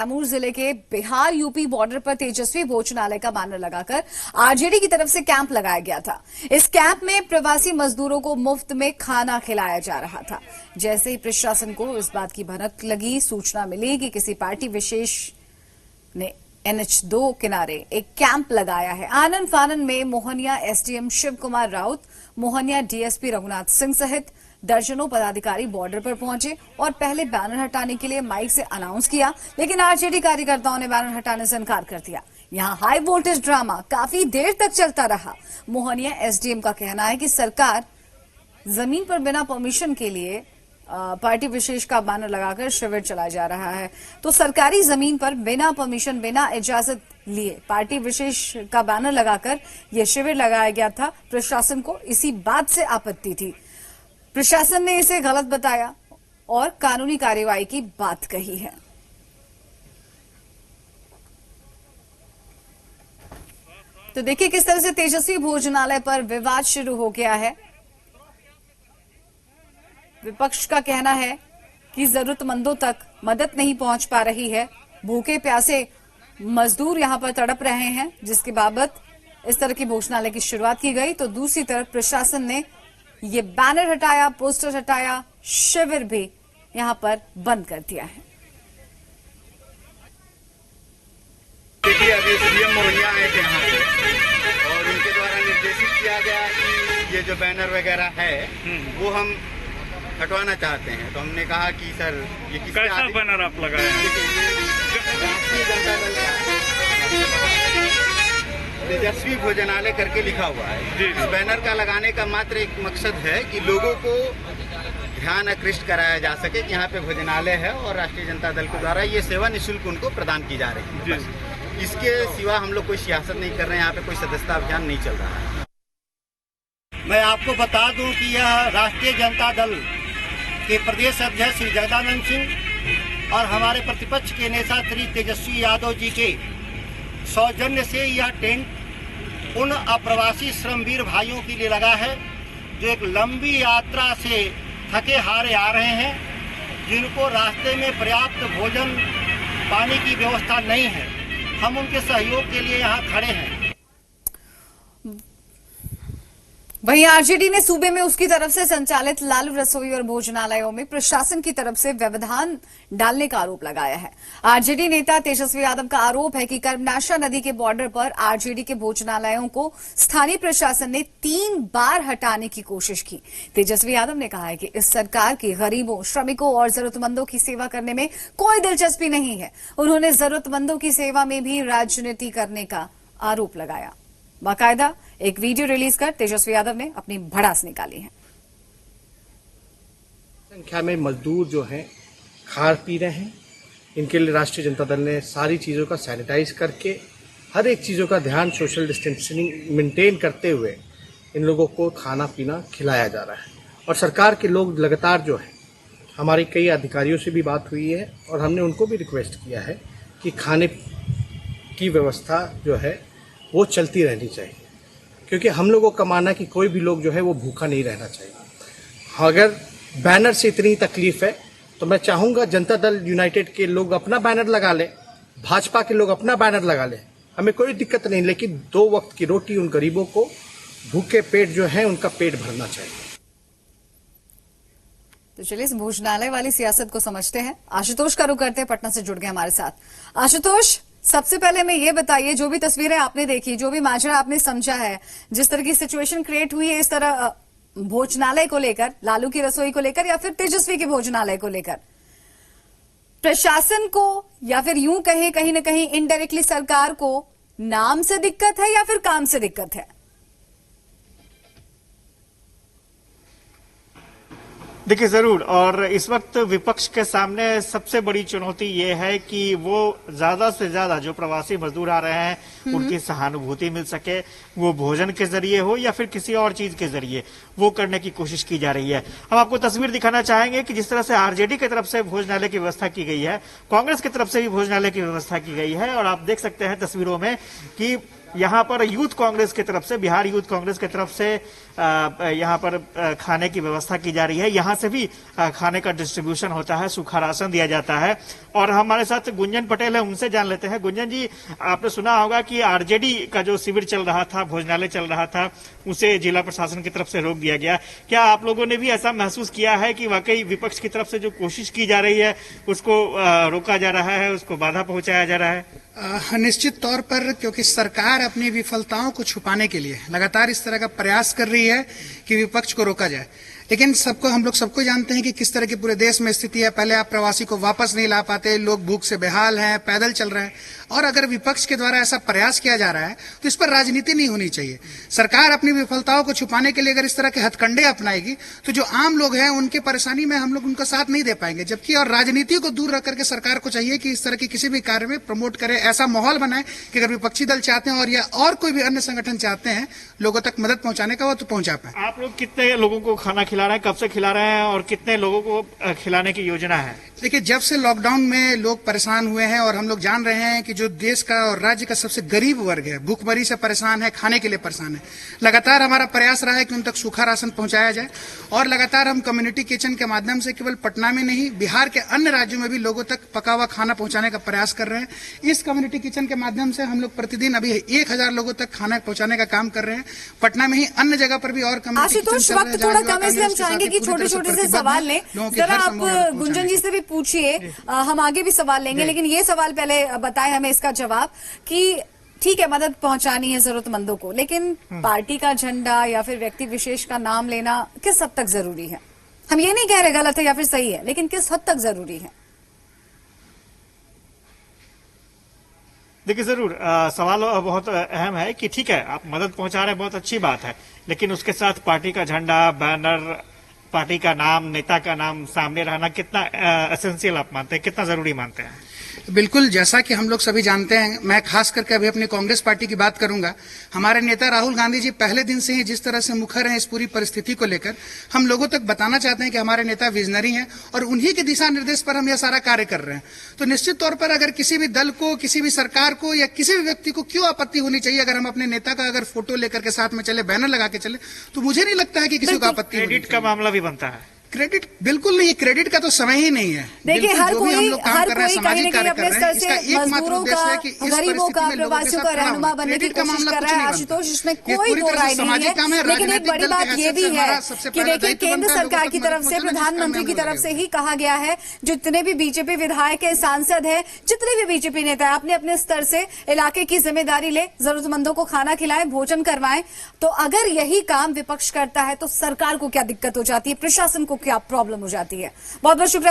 कैमूर जिले के Bihar UP border पर तेजस्वी भोजनालय का बैनर लगाकर आरजेडी की तरफ से कैंप लगाया गया था। इस कैंप में प्रवासी मजदूरों को मुफ्त में खाना खिलाया जा रहा था। जैसे ही प्रशासन को इस बात की भनक लगी, सूचना मिली कि किसी पार्टी विशेष ने NH2 किनारे एक कैंप लगाया है। आनन फानन में मोहनिया एसडीएम शिव कुमार राउत, मोहनिया डीएसपी रघुनाथ सिंह सहित दर्जनों पदाधिकारी बॉर्डर पर पहुंचे और पहले बैनर हटाने के लिए माइक से अनाउंस किया, लेकिन आरजेडी कार्यकर्ताओं ने बैनर हटाने से इनकार कर दिया। यहां हाई वोल्टेज ड्रामा काफी देर तक चलता रहा। मोहनिया एसडीएम का कहना है कि सरकार जमीन पर बिना परमिशन के लिए पार्टी विशेष का बैनर लगाकर शिविर चलाया जा रहा है। तो सरकारी जमीन पर बिना परमिशन, बिना इजाजत लिए पार्टी विशेष का बैनर लगाकर यह शिविर लगाया गया था। प्रशासन को इसी बात से आपत्ति थी। प्रशासन ने इसे गलत बताया और कानूनी कार्रवाई की बात कही है। तो देखिए किस तरह से तेजस्वी भोजनालय पर विवाद शुरू हो गया है। विपक्ष का कहना है कि जरूरतमंदों तक मदद नहीं पहुंच पा रही है। भूखे प्यासे मजदूर यहां पर तड़प रहे हैं, जिसके बाबत इस तरह की भोजनालय की शुरुआत की गई। तो दूसरी तरफ प्रशासन ने ये बैनर हटाया, पोस्टर हटाया, शिविर भी यहां पर बंद कर दिया है। देखिए, अभी सीएम मोहनिया आए थे यहाँ पे और उनके द्वारा निर्देशित किया गया कि ये जो बैनर वगैरह है वो हम हटवाना चाहते हैं। तो हमने कहा कि सर ये कैसा बैनर आप लगाए हैं? राष्ट्रीय जनता दल का तेजस्वी भोजनालय करके लिखा हुआ है। इस बैनर का लगाने का मात्र एक मकसद है कि लोगों को ध्यान आकृष्ट कराया जा सके कि यहाँ पे भोजनालय है और राष्ट्रीय जनता दल के द्वारा ये सेवा निःशुल्क उनको प्रदान की जा रही है। इसके सिवा हम लोग कोई सियासत नहीं कर रहे हैं। यहाँ पे कोई सदस्यता अभियान नहीं चल रहा है। मैं आपको बता दूं कि यह राष्ट्रीय जनता दल के प्रदेश अध्यक्ष श्री जगदानंद सिंह और हमारे प्रतिपक्ष के नेता श्री तेजस्वी यादव जी के सौजन्य से यह टेंट उन अप्रवासी श्रमवीर भाइयों के लिए लगा है जो एक लंबी यात्रा से थके हारे आ रहे हैं, जिनको रास्ते में पर्याप्त भोजन पानी की व्यवस्था नहीं है। हम उनके सहयोग के लिए यहाँ खड़े हैं। वहीं आरजेडी ने सूबे में उसकी तरफ से संचालित लालू रसोई और भोजनालयों में प्रशासन की तरफ से व्यवधान डालने का आरोप लगाया है। आरजेडी नेता तेजस्वी यादव का आरोप है कि कर्मनाशा नदी के बॉर्डर पर आरजेडी के भोजनालयों को स्थानीय प्रशासन ने 3 बार हटाने की कोशिश की। तेजस्वी यादव ने कहा है कि इस सरकार की गरीबों, श्रमिकों और जरूरतमंदों की सेवा करने में कोई दिलचस्पी नहीं है। उन्होंने जरूरतमंदों की सेवा में भी राजनीति करने का आरोप लगाया। बाकायदा एक वीडियो रिलीज कर तेजस्वी यादव ने अपनी भड़ास निकाली है। संख्या में मजदूर जो हैं खा पी रहे हैं। इनके लिए राष्ट्रीय जनता दल ने सारी चीज़ों का सैनिटाइज करके हर एक चीज़ों का ध्यान सोशल डिस्टेंसिंग मेंटेन करते हुए इन लोगों को खाना पीना खिलाया जा रहा है। और सरकार के लोग लगातार जो है, हमारी कई अधिकारियों से भी बात हुई है और हमने उनको भी रिक्वेस्ट किया है कि खाने की व्यवस्था जो है वो चलती रहनी चाहिए, क्योंकि हम लोगों का मानना है कि कोई भी लोग जो है वो भूखा नहीं रहना चाहिए। अगर बैनर से इतनी तकलीफ है तो मैं चाहूँगा जनता दल यूनाइटेड के लोग अपना बैनर लगा लें, भाजपा के लोग अपना बैनर लगा लें, हमें कोई दिक्कत नहीं, लेकिन 2 वक्त की रोटी उन गरीबों को, भूखे पेट जो है उनका पेट भरना चाहिए। तो चलिए इस भोजनालय वाली सियासत को समझते हैं। आशुतोष का रुख करते हैं, पटना से जुड़ गए हमारे साथ। आशुतोष, सबसे पहले मैं ये बताइए, जो भी तस्वीरें आपने देखी, जो भी माजरा आपने समझा है, जिस तरह की सिचुएशन क्रिएट हुई है इस तरह भोजनालय को लेकर, लालू की रसोई को लेकर या फिर तेजस्वी के भोजनालय को लेकर, प्रशासन को या फिर यूं कहें कहीं ना कहीं इनडायरेक्टली सरकार को नाम से दिक्कत है या फिर काम से दिक्कत है? देखिए जरूर, और इस वक्त विपक्ष के सामने सबसे बड़ी चुनौती ये है कि वो ज्यादा से ज्यादा जो प्रवासी मजदूर आ रहे हैं उनकी सहानुभूति मिल सके, वो भोजन के जरिए हो या फिर किसी और चीज के जरिए, वो करने की कोशिश की जा रही है। हम आपको तस्वीर दिखाना चाहेंगे कि जिस तरह से आरजेडी की तरफ से भोजनालय की व्यवस्था की गई है, कांग्रेस की तरफ से भी भोजनालय की व्यवस्था की गई है। और आप देख सकते हैं तस्वीरों में कि यहाँ पर यूथ कांग्रेस की तरफ से, बिहार यूथ कांग्रेस की तरफ से यहाँ पर खाने की व्यवस्था की जा रही है। यहाँ से भी खाने का डिस्ट्रीब्यूशन होता है, सूखा राशन दिया जाता है। और हमारे साथ गुंजन पटेल है, उनसे जान लेते हैं। गुंजन जी, आपने सुना होगा कि आरजेडी का जो शिविर चल रहा था, भोजनालय चल रहा था, उसे जिला प्रशासन की तरफ से रोक दिया गया। क्या आप लोगों ने भी ऐसा महसूस किया है कि वाकई विपक्ष की तरफ से जो कोशिश की जा रही है उसको रोका जा रहा है, उसको बाधा पहुंचाया जा रहा है? निश्चित तौर पर, क्योंकि सरकार अपनी विफलताओं को छुपाने के लिए लगातार इस तरह का प्रयास कर रही है कि विपक्ष को रोका जाए। लेकिन हम लोग सबको जानते हैं कि किस तरह की पूरे देश में स्थिति है। पहले आप प्रवासी को वापस नहीं ला पाते, लोग भूख से बेहाल हैं, पैदल चल रहे हैं। और अगर विपक्ष के द्वारा ऐसा प्रयास किया जा रहा है तो इस पर राजनीति नहीं होनी चाहिए। सरकार अपनी विफलताओं को छुपाने के लिए अगर इस तरह के हथकंडे अपनाएगी तो जो आम लोग हैं उनके परेशानी में हम लोग उनका साथ नहीं दे पाएंगे। जबकि और राजनीति को दूर रख करके सरकार को चाहिए कि इस तरह की किसी भी कार्य में प्रमोट करे, ऐसा माहौल बनाए कि अगर विपक्षी दल चाहते हैं और या और कोई भी अन्य संगठन चाहते हैं लोगों तक मदद पहुंचाने का, वो तो पहुंचा पाए। आप लोग कितने लोगों को खाना खिला रहे हैं, कब से खिला रहे हैं और कितने लोगों को खिलाने की योजना है? देखिए, जब से लॉकडाउन में लोग परेशान हुए हैं और हम लोग जान रहे हैं कि जो देश का और राज्य का सबसे गरीब वर्ग है, भूखमरी से परेशान है, खाने के लिए परेशान है, लगातार हमारा प्रयास रहा है कि उन तक सूखा राशन पहुंचाया जाए। और लगातार हम कम्युनिटी किचन के माध्यम से केवल पटना में नहीं, बिहार के अन्य राज्यों में भी लोगों तक पका हुआ खाना पहुंचाने का प्रयास कर रहे हैं। इस कम्युनिटी किचन के माध्यम से हम लोग प्रतिदिन अभी 1000 लोगों तक खाना पहुंचाने का काम कर रहे हैं। पटना में ही अन्य जगह पर भी और कम्युनिटी किचन चल रहे हैं। वक्त थोड़ा कम है, इसलिए हम चाहेंगे कि छोटे छोटे से सवाल लें। जरा आप गुंजन जी से भी पूछिए, हम आगे भी सवाल लेंगे, लेकिन ये सवाल पहले बताएं हमें इसका जवाब कि ठीक है, मदद पहुंचानी है जरूरतमंदों को, लेकिन पार्टी का झंडा या फिर व्यक्ति विशेष का नाम लेना किस हद तक जरूरी है? हम ये नहीं कह रहे गलत है या फिर सही है, लेकिन किस हद तक जरूरी है? देखिए, जरूर सवाल बहुत अहम है कि ठीक है, आप मदद पहुंचा रहे हैं, बहुत अच्छी बात है, लेकिन उसके साथ पार्टी का झंडा, बैनर, पार्टी का नाम, नेता का नाम सामने रहना कितना एसेंशियल आप मानते हैं, कितना जरूरी मानते हैं? बिल्कुल, जैसा कि हम लोग सभी जानते हैं, मैं खास करके अभी अपनी कांग्रेस पार्टी की बात करूंगा। हमारे नेता राहुल गांधी जी पहले दिन से ही जिस तरह से मुखर हैं इस पूरी परिस्थिति को लेकर, हम लोगों तक बताना चाहते हैं कि हमारे नेता विजनरी हैं और उन्हीं के दिशा निर्देश पर हम यह सारा कार्य कर रहे हैं। तो निश्चित तौर पर अगर किसी भी दल को, किसी भी सरकार को या किसी भी व्यक्ति को क्यों आपत्ति होनी चाहिए अगर हम अपने नेता का अगर फोटो लेकर के साथ में चले, बैनर लगा के चले, तो मुझे नहीं लगता है कि किसी को आपत्ति होनी चाहिए। क्रेडिट का मामला भी बनता है। क्रेडिट बिल्कुल नहीं, क्रेडिट का तो समय ही नहीं है। देखिए, हर कोई कहीं न कहीं अपने स्तर से मजदूरों का, गरीबों का, प्रवासियों का रहनुमा बनने की कोशिश कर रहा है। आशुतोष, इसमें कोई दो राय नहीं है, लेकिन एक बड़ी बात ये भी है कि देखिए, केंद्र सरकार की तरफ से, प्रधानमंत्री की तरफ से ही कहा गया है, जितने भी बीजेपी विधायक है, सांसद है, जितने भी बीजेपी नेता है, अपने अपने स्तर से इलाके की जिम्मेदारी ले, जरूरतमंदों को खाना खिलाएं, भोजन करवाएं। तो अगर यही काम विपक्ष करता है तो सरकार को क्या दिक्कत हो जाती है, प्रशासन को क्या प्रॉब्लम हो जाती है? बहुत बहुत शुक्रिया।